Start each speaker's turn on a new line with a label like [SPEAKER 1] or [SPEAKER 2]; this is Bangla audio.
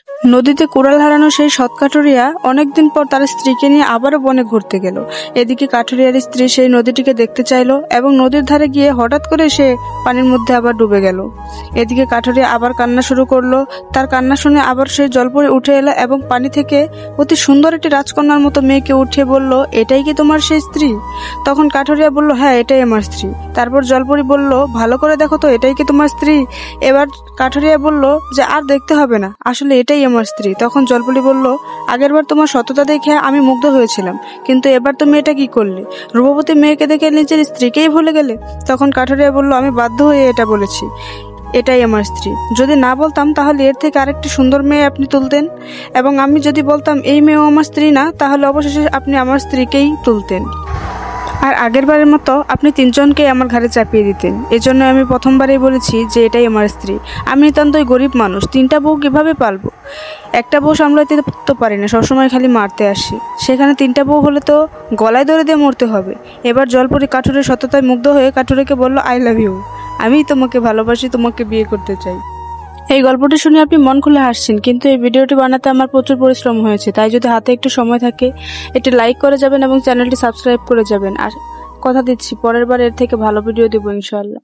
[SPEAKER 1] নদীতে কুড়াল হারানো সেই সৎ কাঠুরিয়া অনেকদিন পর তার স্ত্রীকে নিয়ে আবারও বনে ঘুরতে গেল। এদিকে কাঠুরিয়ার স্ত্রী সেই নদীটিকে দেখতে চাইলো এবং নদীর ধারে গিয়ে হঠাৎ করে সে পানির মধ্যে আবার ডুবে গেল। এদিকে কাঠুরিয়া আবার কান্না শুরু করলো। তার কান্না শুনে আবার সেই জলপরি উঠে এলো এবং পানি থেকে অতি সুন্দর একটি রাজকন্যার মতো মেয়েকে উঠিয়ে বলল, এটাই কি তোমার সেই স্ত্রী? তখন কাঠুরিয়া বলল, হ্যাঁ, এটাই আমার স্ত্রী। তারপর জলপরি বলল, ভালো করে দেখো তো, এটাই কি তোমার স্ত্রী? এবার কাঠুরিয়া বলল যে আর দেখতে হবে না, আসলে এটাই আমার স্ত্রী। তখন জলপরি বলল, আগেরবার তোমার সততা দেখে আমি মুগ্ধ হয়েছিলাম, কিন্তু এবার তুমি এটা কি করলে? রূপবতী মেয়েকে দেখে নিজের স্ত্রীকেই ভুলে গেলে। তখন কাঠুরিয়া বলল, আমি বাধ্য হয়ে এটা বলেছি, এটাই আমার স্ত্রী। যদি না বলতাম তাহলে এর থেকে আরেকটি সুন্দর মেয়ে আপনি তুলতেন, এবং আমি যদি বলতাম এই মেয়েও আমার স্ত্রী না, তাহলে অবশেষে আপনি আমার স্ত্রীকেই তুলতেন, আর আগেরবারের মতো আপনি তিনজনকেই আমার ঘাড়ে চাপিয়ে দিতেন। এজন্য আমি প্রথমবারেই বলেছি যে এটাই আমার স্ত্রী। আমি নিতান্তই গরিব মানুষ, 3টা বউ কিভাবে পালবো? একটা বউ সামলাতে তো পারি না, সবসময় খালি মারতে আসি। সেখানে 3টা বউ হলে তো গলায় দড়ি দিয়ে মরতে হবে। এবার জলপরি কাঠুরের সততায় মুগ্ধ হয়ে কাঠুরেকে বলল, আই লাভ ইউ, আমি তোমাকে ভালোবাসি, তোমাকে বিয়ে করতে চাই। এই গল্পটি শুনে আপনি মন খুলে হাসছেন, কিন্তু এই ভিডিওটি বানাতে আমার প্রচুর পরিশ্রম হয়েছে। তাই যদি হাতে একটু সময় থাকে, একটি লাইক করে যাবেন এবং চ্যানেলটি সাবস্ক্রাইব করে যাবেন। আর কথা দিচ্ছি, পরের বার এর থেকে ভালো ভিডিও দেবো ইনশাআল্লাহ।